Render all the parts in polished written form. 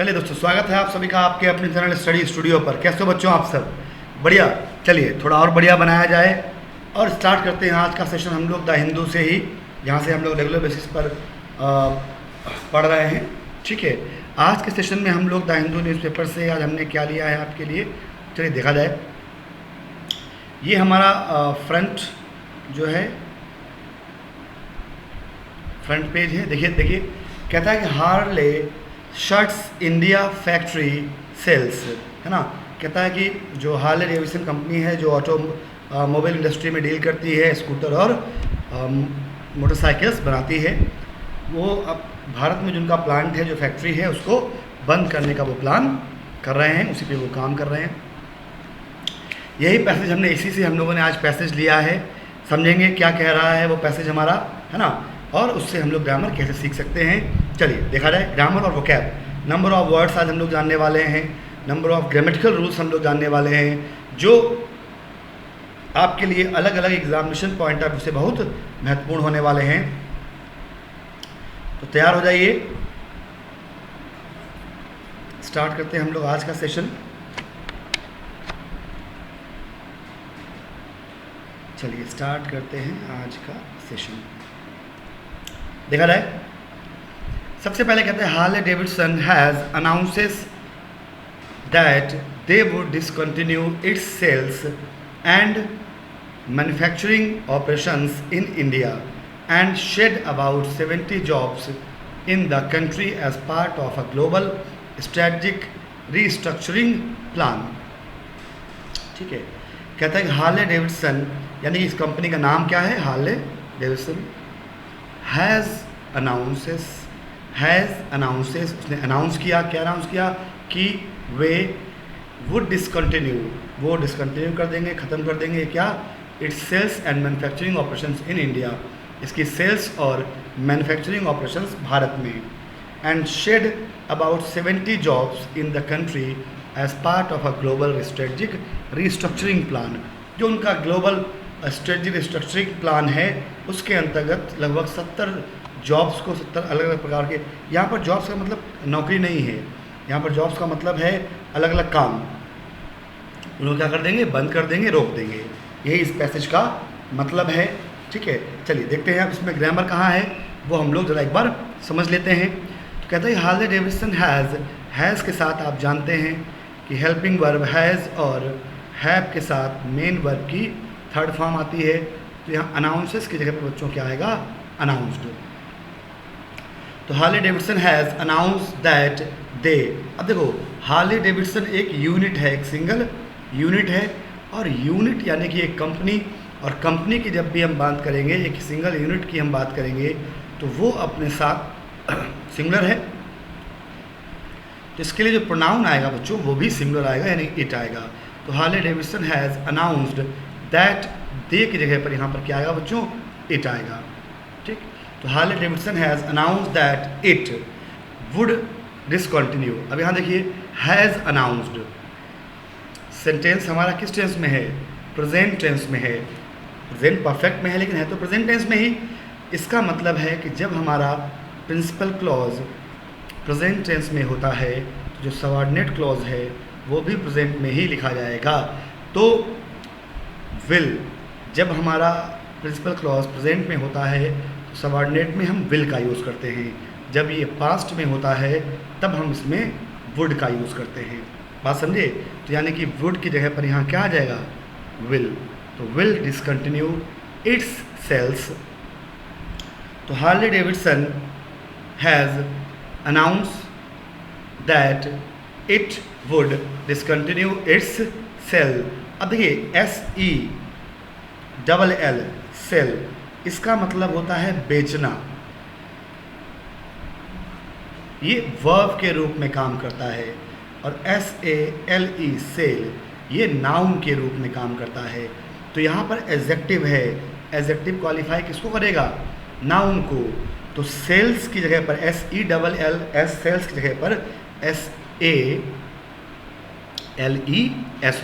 चलिए दोस्तों, स्वागत है आप सभी का आपके अपने चैनल स्टडी स्टूडियो पर। कैसे हो बच्चों आप सब? बढ़िया। चलिए थोड़ा और बढ़िया बनाया जाए और स्टार्ट करते हैं आज का सेशन हम लोग द हिंदू से ही, जहाँ से हम लोग रेगुलर बेसिस पर पढ़ रहे हैं। ठीक है, आज के सेशन में हम लोग द हिंदू न्यूज़पेपर से आज हमने क्या लिया है आपके लिए, चलिए देखा जाए। ये हमारा फ्रंट जो है, फ्रंट पेज है। देखिए कहता है कि Harley shuts India factory sales, है ना। कहता है कि जो हार्ले डेविडसन कंपनी है जो मोबाइल इंडस्ट्री में डील करती है, स्कूटर और मोटरसाइकिल्स बनाती है, वो अब भारत में जिनका प्लांट है, जो फैक्ट्री है, उसको बंद करने का वो प्लान कर रहे हैं, उसी पे वो काम कर रहे हैं। यही पैसेज हमने इसी से हम लोगों ने आज पैसेज लिया है। समझेंगे क्या कह रहा है वो पैसेज हमारा, है ना, और उससे हम लोग ग्रामर कैसे सीख सकते हैं। चलिए देखा जाए। ग्रामर और वोकैब, नंबर ऑफ वर्ड्स आज हम लोग जानने वाले हैं, नंबर ऑफ ग्रामेटिकल रूल्स हम लोग जानने वाले हैं, जो आपके लिए अलग अलग एग्जामिनेशन पॉइंट ऑफ व्यू से बहुत महत्वपूर्ण होने वाले हैं। तो तैयार हो जाइए, स्टार्ट करते हैं हम लोग आज का सेशन। चलिए स्टार्ट करते हैं आज का सेशन। देखा जाए। सबसे पहले कहते हैं Harley Davidson has announces that they would discontinue its sales and manufacturing operations in India and shed about 70 jobs in the country as part of a global strategic restructuring plan. ठीक है, कहता है कि हार्ले डेविडसन, यानी इस company का नाम क्या है, हार्ले डेविडसन, हैज़ अनाउंसेस, उसने अनाउंस किया। क्या अनाउंस किया? कि वे वुड डिसकंटिन्यू, वो डिसकंटिन्यू कर देंगे, ख़त्म कर देंगे क्या, its sales and manufacturing operations in India, इसकी सेल्स और मैन्युफैक्चरिंग ऑपरेशंस भारत में, and shed about 70 jobs in the country as part of a global strategic restructuring plan. जो उनका ग्लोबल स्ट्रेटजिक रिस्ट्रक्चरिंग प्लान है, उसके अंतर्गत लगभग 70 जॉब्स को, 70 अलग अलग प्रकार के, यहाँ पर जॉब्स का मतलब नौकरी नहीं है, यहाँ पर जॉब्स का मतलब है अलग अलग काम, उन्होंने क्या कर देंगे, बंद कर देंगे, रोक देंगे। यही इस पैसेज का मतलब है। ठीक है, चलिए देखते हैं अब इसमें ग्रामर कहाँ है वो हम लोग ज़रा एक बार समझ लेते हैं। तो कहते हैं हार्ले डेविडसन हैज़ के साथ आप जानते हैं कि हेल्पिंग वर्ब हैज़ और हैव के साथ मेन वर्ब की थर्ड फॉर्म आती है। तो यहाँ अनाउंसेस की जगह पर बच्चों क्या आएगा, अनाउंस्ड। तो Harley Davidson has announce that they, अब देखो हार्ले डेविडसन एक यूनिट है, एक सिंगल यूनिट है, और यूनिट यानी कि एक कंपनी, और कंपनी की जब भी हम बात करेंगे, एक सिंगल यूनिट की हम बात करेंगे, तो वो अपने साथ सिंगुलर है, तो इसके लिए जो प्रोनाउन आएगा बच्चों वो भी सिंगुलर आएगा, यानी इट आएगा। तो Harley Davidson has announced that, they की जगह पर यहाँ पर क्या आएगा बच्चों, इट आएगा। ठीक, तो Harley Davidson has announced that it would discontinue. अब यहाँ देखिए, हैज़ अनाउंस्ड, सेंटेंस हमारा किस टेंस में है, प्रेजेंट टेंस में है, प्रेजेंट परफेक्ट में है, लेकिन है तो प्रेजेंट टेंस में ही। इसका मतलब है कि जब हमारा प्रिंसिपल क्लॉज प्रेजेंट टेंस में होता है, तो जो सबऑर्डिनेट क्लॉज है वो भी प्रेजेंट में ही लिखा जाएगा। तो विल, जब हमारा प्रिंसिपल क्लॉज प्रेजेंट में होता है तो सबऑर्डिनेट में हम विल का यूज़ करते हैं, जब ये पास्ट में होता है तब हम इसमें वुड का यूज़ करते हैं। बात समझे? तो यानी कि वुड की जगह पर यहाँ क्या आ जाएगा, विल। तो विल डिसकंटिन्यू इट्स सेल्स। तो Harley Davidson has announce that it would discontinue its sale. अब देखिए SELL सेल, इसका मतलब होता है बेचना, ये वर्ब के रूप में काम करता है, और SALE सेल ये नाउन के रूप में काम करता है। तो यहाँ पर एडजेक्टिव है, एडजेक्टिव क्वालिफाई किसको करेगा, नाउन को। तो सेल्स की जगह पर SELLS, सेल्स की जगह पर SALES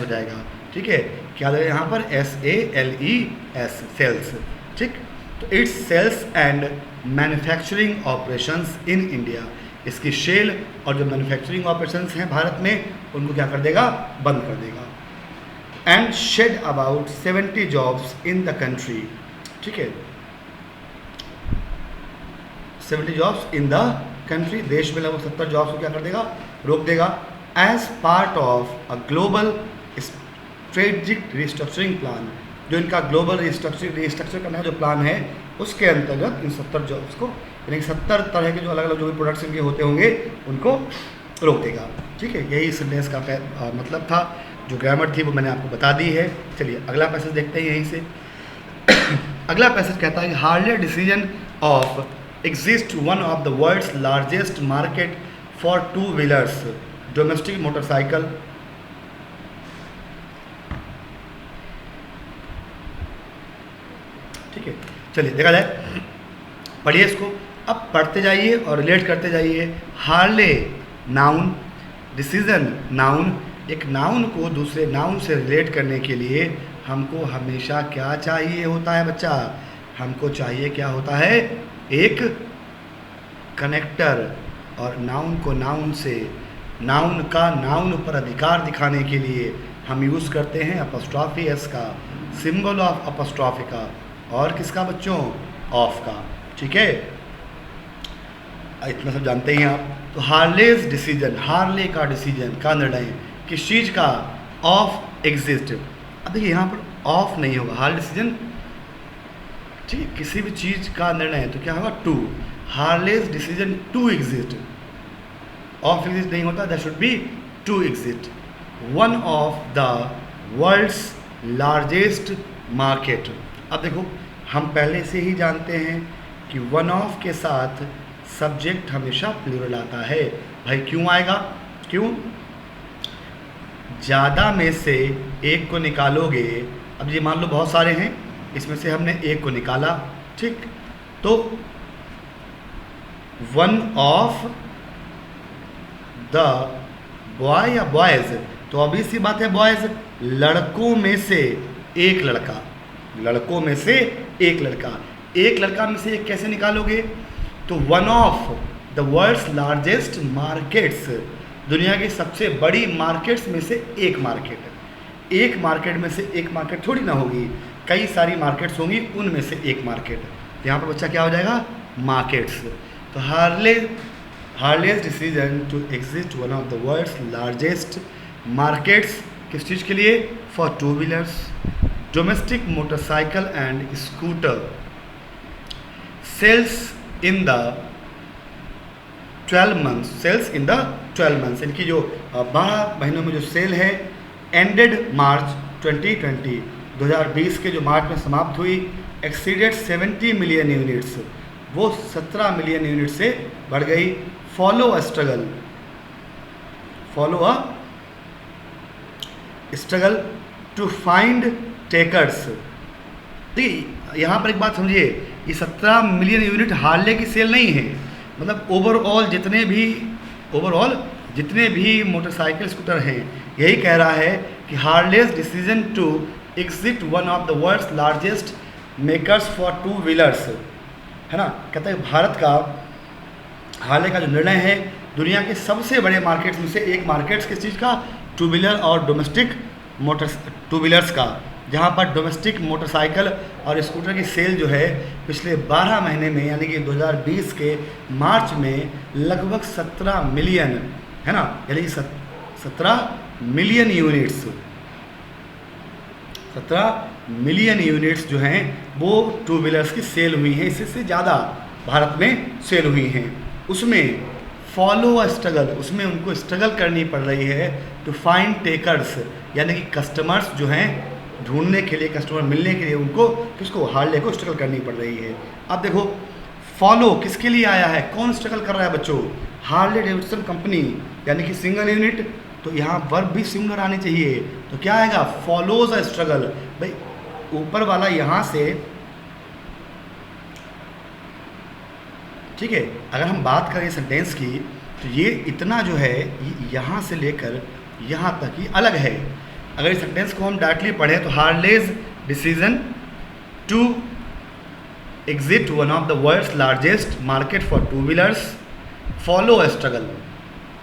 हो जाएगा। ठीक है, क्या लगेगा यहाँ पर, SALES सेल्स। ठीक, तो its sales and manufacturing operations in India, इसकी शेल और जो मैन्युफैक्चरिंग ऑपरेशंस हैं भारत में उनको क्या कर देगा, बंद कर देगा। And shed about 70 jobs in the country, ठीक है, 70 जॉब्स इन द कंट्री, देश में लगभग 70 जॉब्स को क्या कर देगा, रोक देगा। As part of a global strategic restructuring plan, जो इनका ग्लोबल रिस्ट्रक्चर करने का जो प्लान है उसके अंतर्गत इन 70 जॉब्स को, यानी 70 तरह के जो अलग अलग जो भी प्रोडक्ट्स इनके होते होंगे उनको रोक देगा। ठीक है, यही सेंटेंस का मतलब था। जो ग्रामर थी वो मैंने आपको बता दी है। चलिए अगला पैसेज देखते हैं यहीं से। अगला पैसेज कहता है कि Harley decision of exist one of the world's largest market for two wheelers domestic motorcycle. ठीक है, चलिए देखा जाए, पढ़िए इसको। अब पढ़ते जाइए और रिलेट करते जाइए। Harley noun, decision noun. एक नाउन को दूसरे नाउन से रिलेट करने के लिए हमको हमेशा क्या चाहिए होता है बच्चा, हमको चाहिए क्या होता है, एक कनेक्टर। और नाउन को नाउन से, नाउन का नाउन पर अधिकार दिखाने के लिए हम यूज़ करते हैं अपॉस्ट्रॉफी एस का, सिंबल ऑफ अपॉस्ट्रॉफी का, और किसका बच्चों, ऑफ का। ठीक है, इतना सब जानते ही हैं आप। तो हार्लेज डिसीजन, हार्ले का डिसीजन का निर्णय, किस चीज़ का, ऑफ एग्जिस्ट। अब देखिए यहाँ पर ऑफ नहीं होगा, हार्ले डिसीजन, ठीक है, किसी भी चीज़ का निर्णय तो क्या होगा, to. Harley's decision to exist, of exist नहीं होता, that should be to exist. One of the world's largest market. अब देखो हम पहले से ही जानते हैं कि वन ऑफ के साथ सब्जेक्ट हमेशा प्लूरल आता है। भाई क्यों आएगा, क्यों, ज़्यादा में से एक को निकालोगे। अब ये मान लो बहुत सारे हैं, इसमें से हमने एक को निकाला, ठीक, तो वन ऑफ द बॉय या बॉयज़, तो ऑब्वियस सी बात है बॉयज़, लड़कों में से एक लड़का, लड़कों में से एक लड़का। एक लड़का में से एक कैसे निकालोगे, तो one of the world's largest markets, दुनिया की सबसे बड़ी मार्केट्स में से एक मार्केट। एक मार्केट में से एक मार्केट थोड़ी ना होगी, कई सारी मार्केट्स होंगी, उनमें से एक मार्केट। यहाँ पर बच्चा क्या हो जाएगा, मार्केट्स। तो Harley's decision to exist one of the world's largest markets, किस चीज़ के लिए, for two wheelers, domestic motorcycle and scooter, sales in the 12 months, sales in the 12 months, इनकी जो 12 महीनों में जो सेल है, एंडेड मार्च 2020, 2020 के जो मार्च में समाप्त हुई, एक्सीडेड 70 मिलियन यूनिट्स, वो 17 मिलियन यूनिट से बढ़ गई। Follow a struggle, follow a struggle to find takers. देखिए यहाँ पर एक बात समझिए, ये 17 मिलियन यूनिट हार्ले की सेल नहीं है, मतलब ओवरऑल जितने भी मोटरसाइकिल स्कूटर हैं, यही कह रहा है कि Harley's decision to exit one of the world's largest makers for two wheelers, है ना, कहता है भारत का हार्ले का जो निर्णय है दुनिया के सबसे बड़े मार्केट्स में से एक मार्केट्स किस चीज़ का, टू व्हीलर और डोमेस्टिक टू व्हीलर्स का, जहाँ पर डोमेस्टिक मोटरसाइकिल और स्कूटर की सेल जो है पिछले 12 महीने में, यानी कि 2020 के मार्च में लगभग 17 मिलियन, है ना, यानी कि 17 मिलियन यूनिट्स, 17 मिलियन यूनिट्स जो हैं वो टू व्हीलर्स की सेल हुई हैं, इससे ज़्यादा भारत में सेल हुई हैं। उसमें फॉलो अ स्ट्रगल, उसमें उनको स्ट्रगल करनी पड़ रही है टू फाइंड टेकर्स, यानी कि कस्टमर्स जो हैं, ढूंढने के लिए, कस्टमर मिलने के लिए उनको, किसको, हार्ले को स्ट्रगल करनी पड़ रही है। अब देखो फॉलो किसके लिए आया है, कौन स्ट्रगल कर रहा है बच्चों, हार्ले डेविडसन कंपनी, यानी कि सिंगल यूनिट, तो यहाँ वर्ब भी सिंगुलर आनी चाहिए, तो क्या आएगा, फॉलोज अ स्ट्रगल। भाई ऊपर वाला यहाँ से, ठीक है, अगर हम बात करें सेंटेंस की तो ये इतना जो है यहाँ से लेकर यहाँ तक ही अलग है। अगर इस सेंटेंस को हम डायरेक्टली पढ़ें तो Harley's decision to exit one of the world's largest market for two wheelers follow struggle.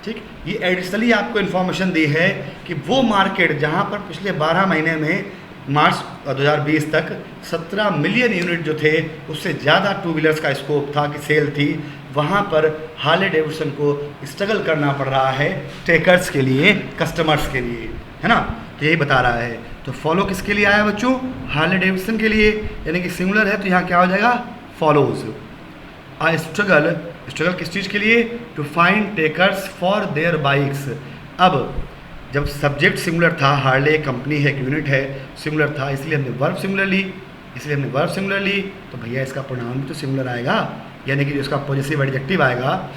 ठीक, ये एडिशनली आपको इन्फॉर्मेशन दी है कि वो मार्केट जहाँ पर पिछले 12 महीने में मार्च 2020 तक 17 मिलियन यूनिट जो थे, उससे ज़्यादा टू व्हीलर्स का स्कोप था कि सेल थी, वहाँ पर हार्ले डेविडसन को स्ट्रगल करना पड़ रहा है टेकर्स के लिए, कस्टमर्स के लिए, है ना। तो यही बता रहा है। तो फॉलो किसके लिए आया बच्चों? हार्ले डेविडसन के लिए, यानी कि सिंगुलर है तो यहाँ क्या हो जाएगा? फॉलोज। आ स्ट्रगल, स्ट्रगल किस चीज़ के लिए? To find takers for their bikes. अब जब सब्जेक्ट सिंगुलर था, हार्ले कंपनी है, एक यूनिट है, सिंगुलर था, इसलिए हमने वर्ब सिंगुलर ली, तो भैया इसका प्रोनाउन भी तो सिंगुलर आएगा, यानी कि जो इसका पॉजिटिव एडजेक्टिव आएगा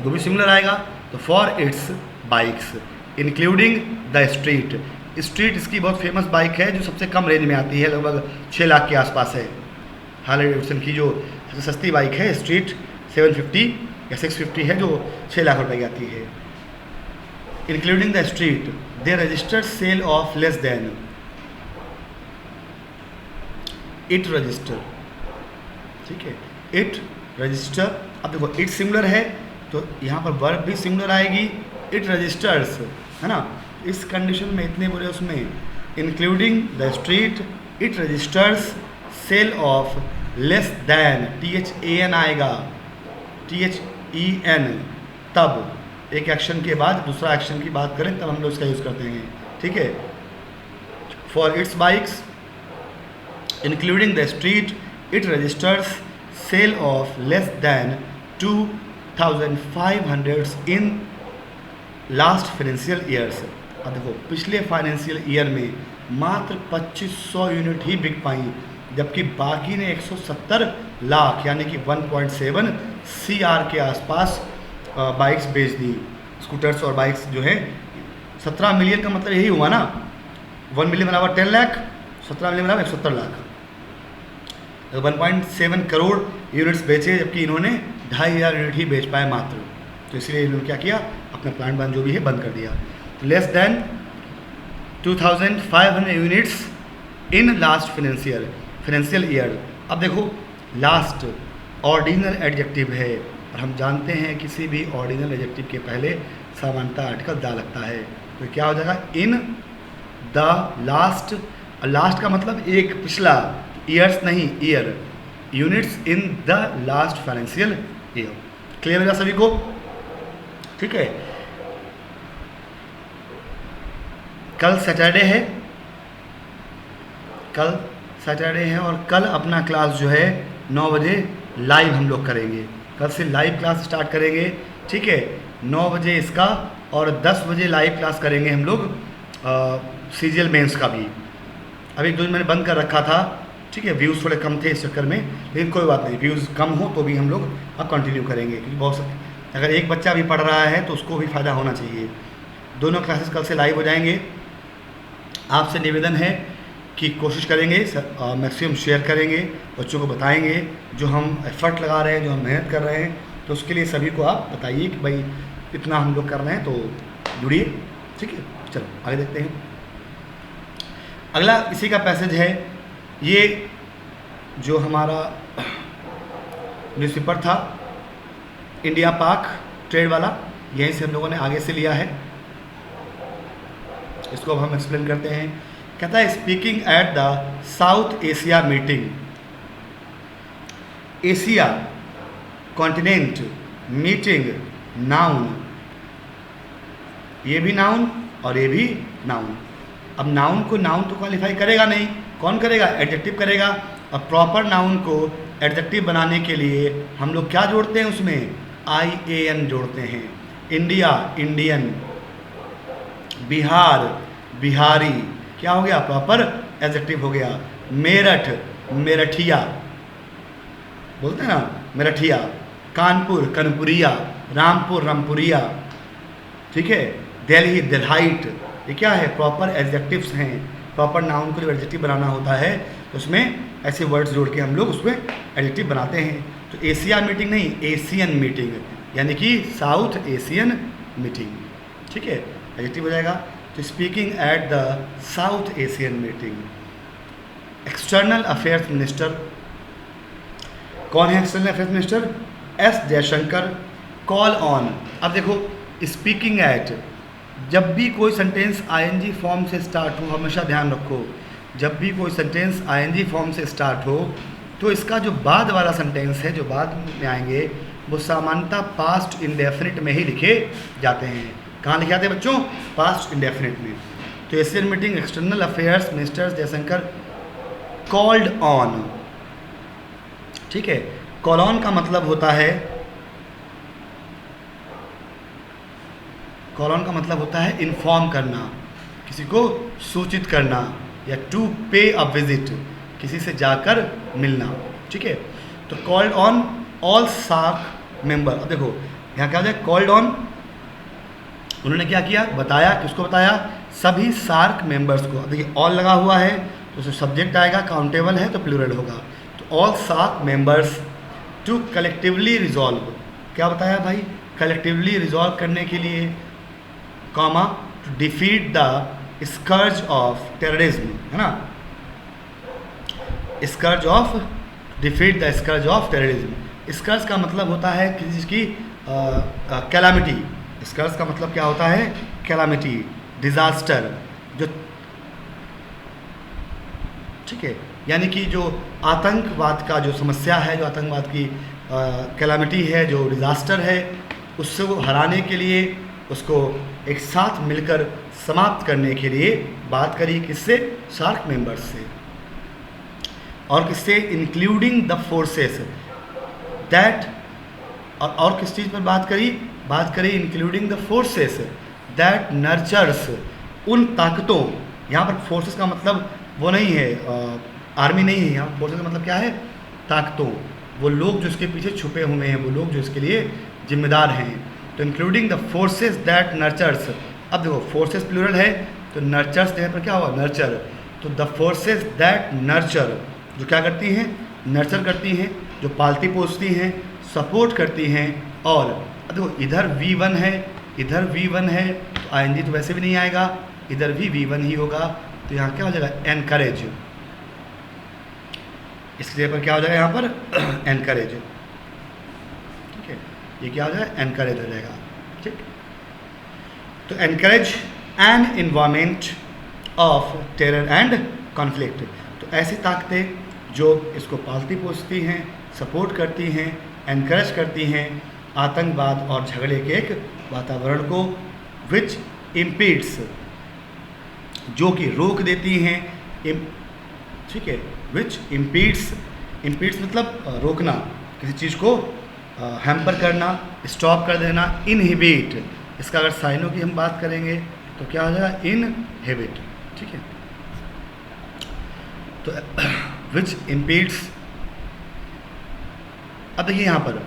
वो भी सिंगुलर आएगा। तो for its bikes including the street. Street इसकी बहुत फेमस बाइक है जो सबसे कम रेंज में आती है, लगभग 6 लाख के आसपास है। हार्ले डेविडसन की जो सबसे सस्ती बाइक है स्ट्रीट 750 या 650 है, जो 6 लाख रुपए की आती है। Including the street they registered sale of less than it register. ठीक है, इट रजिस्टर। अब देखो इट सिंगुलर है तो यहाँ पर वर्ब भी सिंगुलर आएगी, इट रजिस्टर्स, है ना। इस कंडीशन में इतने बुरे उसमें including the street it registers sale of less than, THAN आएगा, THEN। तब एक एक्शन के बाद दूसरा एक्शन की बात करें तब हम लोग इसका यूज़ करते हैं। ठीक है, for its bikes including the street it registers sale of less than 2500 in last financial years. अब देखो पिछले फाइनेंशियल ईयर में मात्र 2500 यूनिट ही बिक पाई, जबकि बाकी ने 170 लाख यानी कि 1.7 CR के आसपास बाइक्स बेच दी। स्कूटर्स और बाइक्स जो हैं, 17 मिलियन का मतलब यही हुआ ना, 1 मिलियन बराबर 10 लाख, 17 मिलियन बराबर 170 लाख, 1.7 करोड़ यूनिट्स बेचे, जबकि इन्होंने 2500 यूनिट ही बेच पाए मात्र। तो इसलिए इन्होंने क्या किया, अपना प्लांट बंद जो भी है बंद कर दिया। तो less than 2500 units in last financial year. अब देखो लास्ट ऑर्डिनल एडजेक्टिव है और हम जानते हैं किसी भी ऑर्डिनल एडजेक्टिव के पहले सामान्यतः आर्टिकल दा लगता है, तो क्या हो जाएगा? In the last. लास्ट का मतलब एक पिछला, ईयर्स नहीं year, units in the last financial year. Clear है सभी को? ठीक है, कल सैटरडे है, कल सैटरडे है और कल अपना क्लास जो है 9 बजे लाइव हम लोग करेंगे। कल से लाइव क्लास स्टार्ट करेंगे। ठीक है, 9 बजे इसका और 10 बजे लाइव क्लास करेंगे हम लोग CGL मेंस का भी। अभी 2 दिन मैंने बंद कर रखा था, ठीक है, व्यूज़ थोड़े कम थे इस चक्कर में, लेकिन कोई बात नहीं, व्यूज़ कम हो तो भी हम लोग अब कंटिन्यू करेंगे, क्योंकि बहुत अगर एक बच्चा भी पढ़ रहा है तो उसको भी फ़ायदा होना चाहिए। दोनों क्लासेस कल से लाइव हो जाएंगे। आपसे निवेदन है कि कोशिश करेंगे मैक्सिमम शेयर करेंगे, बच्चों को बताएंगे जो हम एफर्ट लगा रहे हैं, जो हम मेहनत कर रहे हैं, तो उसके लिए सभी को आप बताइए कि भाई इतना हम लोग कर रहे हैं, तो जुड़िए। ठीक है, चलो आगे देखते हैं। अगला इसी का पैसेज है, ये जो हमारा न्यूज़पेपर था इंडिया पाक ट्रेड वाला, यहीं से हम लोगों ने आगे से लिया है। इसको अब हम एक्सप्लेन करते हैं। कहता है speaking at the south Asia meeting. Asia continent, meeting noun, ये भी नाउन और ये भी नाउन। अब नाउन को नाउन तो क्वालिफाई करेगा नहीं, कौन करेगा? एडजेक्टिव करेगा। अब प्रॉपर नाउन को एडजेक्टिव बनाने के लिए हम लोग क्या जोड़ते हैं? उसमें IAN जोड़ते हैं। इंडिया इंडियन, बिहार बिहारी, क्या हो गया? प्रॉपर एडजेक्टिव हो गया। मेरठ मेरठिया, बोलते हैं ना मेरठिया। कानपुर कनपुरिया, रामपुर रामपुरिया। ठीक है, दिल्ली दिल्हाइट, ये क्या है? प्रॉपर एडजेक्टिव्स हैं। प्रॉपर नाउन को जब एडजेक्टिव बनाना होता है तो उसमें ऐसे वर्ड्स जोड़ के हम लोग उसमें एडजेक्टिव बनाते हैं। तो एशिया मीटिंग नहीं, एशियन मीटिंग, यानी कि साउथ एशियन मीटिंग। ठीक है, एडजेक्टिव हो जाएगा। तो speaking at the south Asian meeting. External affairs minister, कौन है external affairs minister? S Jaishankar call on, अब देखो स्पीकिंग एट, जब भी कोई सेंटेंस आईएनजी फॉर्म से स्टार्ट हो, हमेशा ध्यान रखो, जब भी कोई सेंटेंस आईएनजी फॉर्म से स्टार्ट हो तो इसका जो बाद वाला सेंटेंस है, जो बाद में आएंगे, वो सामान्यतः पास्ट इंडेफिनिट में ही लिखे जाते हैं। कहाँ लिखे जाते हैं बच्चों? पास्ट इंडेफिनिट में। तो Asian meeting external affairs minister Jaishankar called on, ठीक है। कॉल ऑन का मतलब होता है, कॉल ऑन का मतलब होता है इन्फॉर्म करना, किसी को सूचित करना, या टू पे अ विजिट, किसी से जाकर मिलना, ठीक है। तो called on all SAARC member, अब देखो यहाँ क्या हो जाए, कॉल्ड ऑन, उन्होंने क्या किया, बताया, किसको बताया? सभी सार्क मेंबर्स को। अब देखिए ऑल लगा हुआ है तो उसमें सब्जेक्ट आएगा, काउंटेबल है तो प्लूरल होगा। तो all SAARC members to collectively resolve, क्या बताया भाई? कलेक्टिवली रिजॉल्व करने के लिए, comma, to defeat the scourge of terrorism, है ना, scourge of, defeat the scourge of terrorism. Scourge का मतलब होता है किसी चीज़ की कैलामिटी, स्कर्ज का मतलब क्या होता है? कैलामिटी, डिज़ास्टर, जो, ठीक है, यानी कि जो आतंकवाद का जो समस्या है, जो आतंकवाद की कैलामिटी है, जो डिज़ास्टर है, उससे वो हराने के लिए, उसको एक साथ मिलकर समाप्त करने के लिए बात करी, किससे? सार्क मेंबर्स से। और किससे? इंक्लूडिंग द फोर्सेस दैट, और किस चीज़ पर बात करी? बात करी including the forces that nurtures, उन ताकतों, यहाँ पर फोर्सेस का मतलब वो नहीं है आर्मी नहीं है, यहाँ फोर्सेस का मतलब क्या है? ताकतों, वो लोग जो इसके पीछे छुपे हुए हैं, वो लोग जो इसके लिए जिम्मेदार हैं। तो including the forces that nurtures, अब देखो फोर्सेस प्लूरल है तो नर्चर्स देने पर क्या हुआ? नर्चर। तो द फोर्सेस दैट नर्चर, जो क्या करती हैं? नर्चर करती हैं, जो पालती पोसती हैं, सपोर्ट करती हैं। और देखो इधर V1 है, इधर V1 है, तो आईएनजी तो वैसे भी नहीं आएगा, इधर भी V1 ही होगा, तो यहाँ क्या हो जाएगा? एनकरेज, इसलिए पर क्या हो जाएगा यहाँ पर? एनकरेज, ठीक है, ये क्या हो जाएगा? एनकरेज हो जाएगा, ठीक। तो encourage an environment of terror and conflict, तो ऐसी ताकतें जो इसको पालती पोसती हैं, सपोर्ट करती हैं, एनकरेज करती हैं आतंकवाद और झगड़े के एक वातावरण को, विच इम्पीड्स, जो कि रोक देती हैं, ठीक है, विच इम्पीड्स, इम्पीड्स मतलब रोकना, किसी चीज़ को हैम्पर करना, स्टॉप कर देना। इनहिबिट, इसका अगर साइनों की हम बात करेंगे तो क्या हो जाएगा? इनहिबिट, ठीक है। तो विच इम्पीड्स, अब देखिए यहाँ पर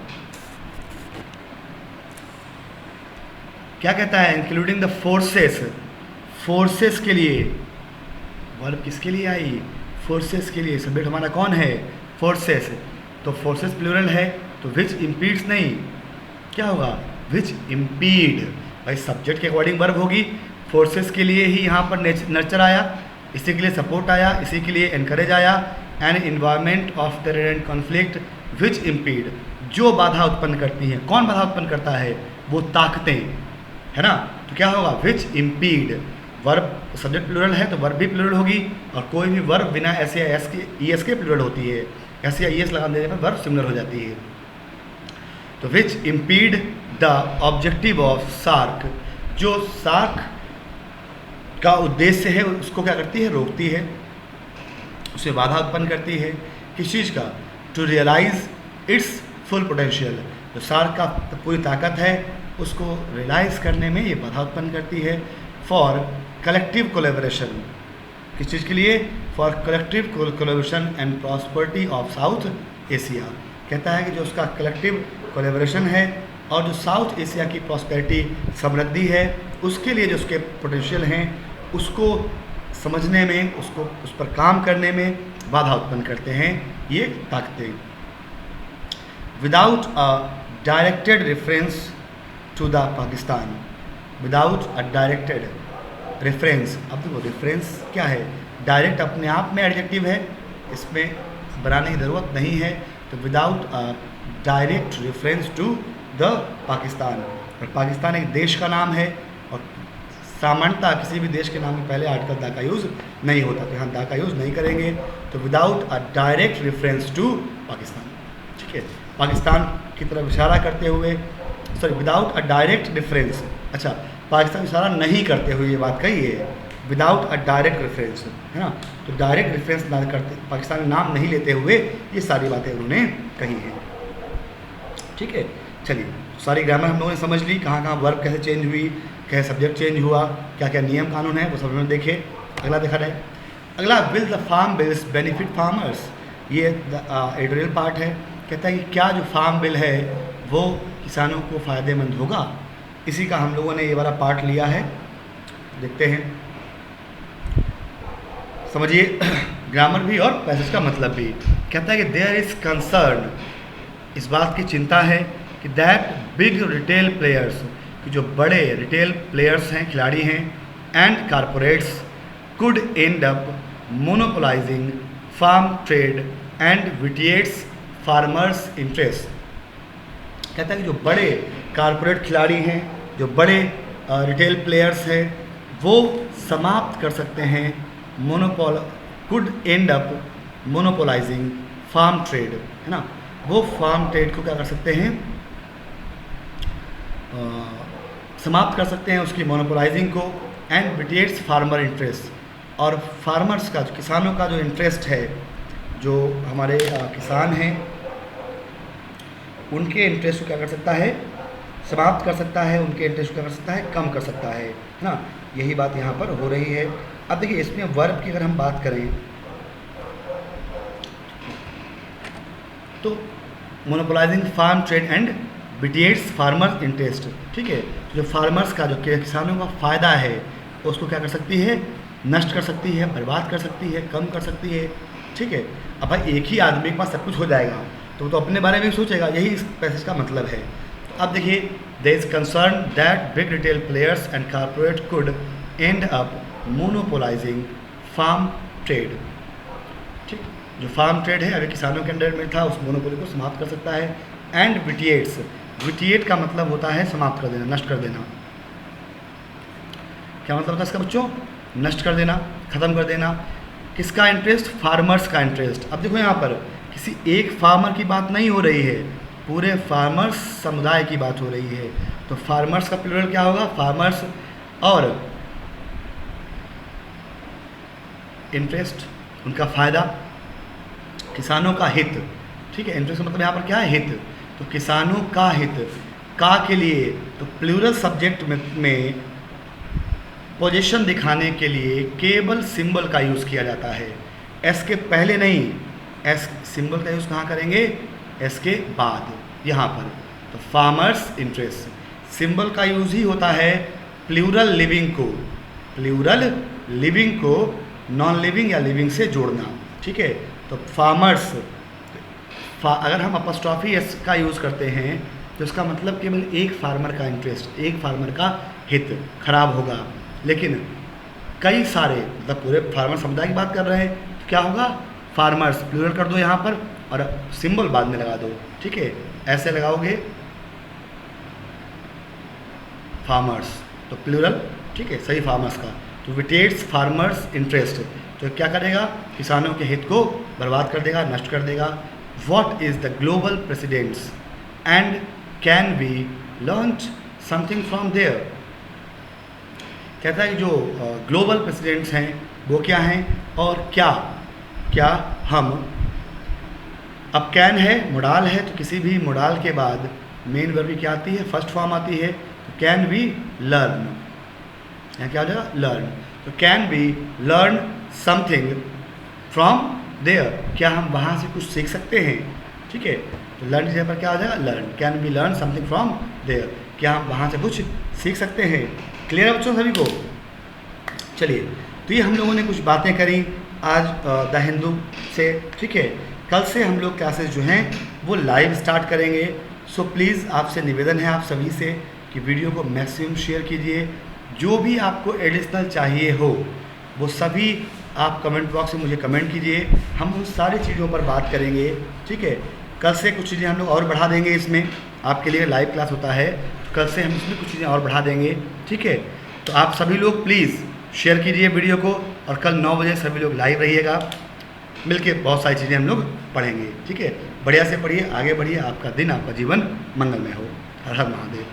क्या कहता है? इंक्लूडिंग द फोर्सेस, फोर्सेस के लिए, वर्ब किसके लिए आई? फोर्सेस के लिए। सब्जेक्ट हमारा कौन है? फोर्सेस। तो फोर्सेस प्लूरल है तो विच इम्पीड्स नहीं, क्या होगा? विच इम्पीड। भाई सब्जेक्ट के अकॉर्डिंग वर्ब होगी, फोर्सेस के लिए ही यहाँ पर नर्चर आया, इसी के लिए सपोर्ट आया, इसी के लिए एनकरेज आया। An environment of terror and conflict which impede, जो बाधा उत्पन्न करती हैं। कौन बाधा उत्पन्न करता है? वो ताकतें, है ना। तो क्या होगा? विच इम्पीड। वर्ब सब्जेक्ट प्लूरल है तो वर्ब भी प्लूरल होगी, और कोई भी वर्ब बिना एस या एस के ई एस के प्लूरल होती है, एस या ई एस लगा देने पर वर्ब सिमिलर हो जाती है। तो which impede the objective of SAARC, जो सार्क का उद्देश्य है उसको क्या करती है? रोकती है, उसे बाधा उत्पन्न करती है। किस चीज़ का? To realise its full potential, जो सार्क का पूरी ताकत है उसको रियलाइज़ करने में ये बाधा उत्पन्न करती है। फॉर कलेक्टिव कोलेबोरेशन, किस चीज़ के लिए? For collective collaboration and prosperity of south Asia, कहता है कि जो उसका कलेक्टिव कोलेबोरेशन है और जो साउथ एशिया की प्रॉस्पेरिटी, समृद्धि है, उसके लिए जो उसके पोटेंशियल हैं उसको समझने में, उसको उस पर काम करने में बाधा उत्पन्न करते हैं ये ताकतें। Without a directed reference to the Pakistan, without a directed reference. अब देखो रेफरेंस क्या है? डायरेक्ट अपने आप में एडजेक्टिव है, इसमें बनाने की ज़रूरत नहीं है। तो without a direct reference to the Pakistan. और पाकिस्तान एक देश का नाम है और सामान्यतः किसी भी देश के नाम में पहले आर्टिकल द का यूज़ नहीं होता, तो यहाँ द का यूज़ नहीं करेंगे। तो without a direct reference to Pakistan, ठीक है, पाकिस्तान की तरफ इशारा करते हुए, sorry without a direct reference, अच्छा पाकिस्तान इशारा नहीं करते हुए ये बात कही है, विदाउट अ डायरेक्ट रेफरेंस, है ना। तो डायरेक्ट रेफरेंस ना करते, पाकिस्तान का नाम नहीं लेते हुए ये सारी बातें उन्होंने कही हैं, ठीक है। चलिए, सारी ग्रामर हम लोगों ने समझ ली, कहाँ कहाँ वर्ब कैसे चेंज हुई, कैसे सब्जेक्ट चेंज हुआ, क्या क्या नियम कानून है, वो सब हमने देखे। अगला देखा जाए, अगला will the farm bills benefit farmers, ये एडिटोरियल पार्ट है। कहता है कि क्या जो फार्म बिल है वो किसानों को फ़ायदेमंद होगा, इसी का हम लोगों ने ये वाला पार्ट लिया है, देखते हैं, समझिए ग्रामर भी और पैसेज का मतलब भी। कहता है कि देयर इज़ कंसर्न, इस बात की चिंता है कि दैट बिग रिटेल प्लेयर्स, कि जो बड़े रिटेल प्लेयर्स हैं, खिलाड़ी हैं, and corporates could end up monopolizing farm trade and vitiates farmers interest. कहता है कि जो बड़े कारपोरेट खिलाड़ी हैं, जो बड़े रिटेल प्लेयर्स हैं, वो समाप्त कर सकते हैं could end up monopolizing farm trade, है ना, वो फार्म ट्रेड को क्या कर सकते हैं, समाप्त कर सकते हैं, उसकी मोनोपोलाइजिंग को, एंड विटिएट्स फार्मर इंटरेस्ट, और फार्मर्स का, किसानों का जो इंटरेस्ट है, जो हमारे किसान हैं, उनके इंटरेस्ट को क्या कर सकता है, समाप्त कर सकता है, उनके इंटरेस्ट को क्या कर सकता है, कम कर सकता है ना। यही बात यहाँ पर हो रही है। अब देखिए, इसमें वर्ब की अगर हम बात करें तो monopolizing farm trade and vitiates farmers interest, ठीक है। जो फार्मर्स का, जो किसानों का फ़ायदा है, उसको क्या कर सकती है, नष्ट कर सकती है, बर्बाद कर सकती है, कम कर सकती है, ठीक है। अब भाई एक ही आदमी के पास सब कुछ हो जाएगा तो वो तो अपने बारे में ही सोचेगा, यही इस पैसेज का मतलब है। तो अब देखिए, there is concern that big retail players and corporate could end up monopolizing farm trade, ठीक, जो फार्म ट्रेड है अभी किसानों के अंडर में था, उस मोनोपोली को समाप्त कर सकता है। एंड विटिएट्स, विटिएट का मतलब होता है समाप्त कर देना, नष्ट कर देना। क्या मतलब होता है इसका बच्चों, नष्ट कर देना, ख़त्म कर देना। किसका इंटरेस्ट, फार्मर्स का इंटरेस्ट। अब देखो यहाँ पर किसी एक फार्मर की बात नहीं हो रही है, पूरे फार्मर्स समुदाय की बात हो रही है। तो फार्मर्स का प्लूरल क्या होगा, फार्मर्स, और इंटरेस्ट उनका फ़ायदा, किसानों का हित, ठीक है। इंटरेस्ट का मतलब यहाँ पर क्या है, हित। तो किसानों का हित, का के लिए, तो प्लूरल सब्जेक्ट में पोजीशन दिखाने के लिए केवल सिंबल का यूज़ किया जाता है, एस के पहले नहीं। एस सिंबल का यूज़ कहाँ करेंगे, एस के बाद, यहाँ पर। तो फार्मर्स इंटरेस्ट, सिंबल का यूज़ ही होता है प्लूरल लिविंग को, प्लूरल लिविंग को नॉन लिविंग या लिविंग से जोड़ना, ठीक है। तो फार्मर्स, अगर हम अपॉस्ट्रॉफी एस का यूज़ करते हैं तो इसका मतलब केवल एक फार्मर का इंटरेस्ट, एक फार्मर का हित खराब होगा। लेकिन कई सारे, मतलब पूरे फार्मर समुदाय की बात कर रहे हैं, तो क्या होगा, फार्मर्स प्लूरल कर दो यहाँ पर और सिंबल बाद में लगा दो, ठीक है। ऐसे लगाओगे फार्मर्स, तो प्लूरल, ठीक है, सही फार्मर्स का। तो विटिएट्स फार्मर्स इंटरेस्ट, तो क्या करेगा, किसानों के हित को बर्बाद कर देगा, नष्ट कर देगा। What is the global presidents and can we learn something from there. कहता है कि जो ग्लोबल प्रेसिडेंट्स हैं वो क्या हैं, और क्या हम, अब कैन है, मोडाल है, तो किसी भी मोडाल के बाद मेन वर्ब क्या आती है, फर्स्ट फॉर्म आती है। तो कैन वी लर्न, यहाँ क्या हो जाएगा, लर्न। तो can we learn something from there, क्या हम वहाँ से कुछ सीख सकते हैं, ठीक है। तो लर्न की जगह पर क्या हो जाएगा, learn. Can we learn something from there, क्या हम वहाँ से कुछ सीख सकते हैं। क्लियर है बच्चों सभी को। चलिए, तो ये हम लोगों ने कुछ बातें करी आज द हिंदू से, ठीक है। कल से हम लोग क्लासेस जो हैं वो लाइव स्टार्ट करेंगे। सो प्लीज़ आपसे निवेदन है आप सभी से कि वीडियो को मैक्सिमम शेयर कीजिए। जो भी आपको एडिशनल चाहिए हो वो सभी आप कमेंट बॉक्स में मुझे कमेंट कीजिए, हम उन सारी चीज़ों पर बात करेंगे, ठीक है। कल से कुछ चीज़ें हम लोग और बढ़ा देंगे इसमें, आपके लिए लाइव क्लास होता है। कल से हम इसमें कुछ चीज़ें और बढ़ा देंगे, ठीक है। तो आप सभी लोग प्लीज़ शेयर कीजिए वीडियो को, और कल 9 बजे सभी लोग लाइव रहिएगा, मिलके बहुत सारी चीज़ें हम लोग पढ़ेंगे, ठीक है। बढ़िया से पढ़िए, आगे बढ़िए, आपका दिन, आपका जीवन मंगलमय हो। हर हर महादेव।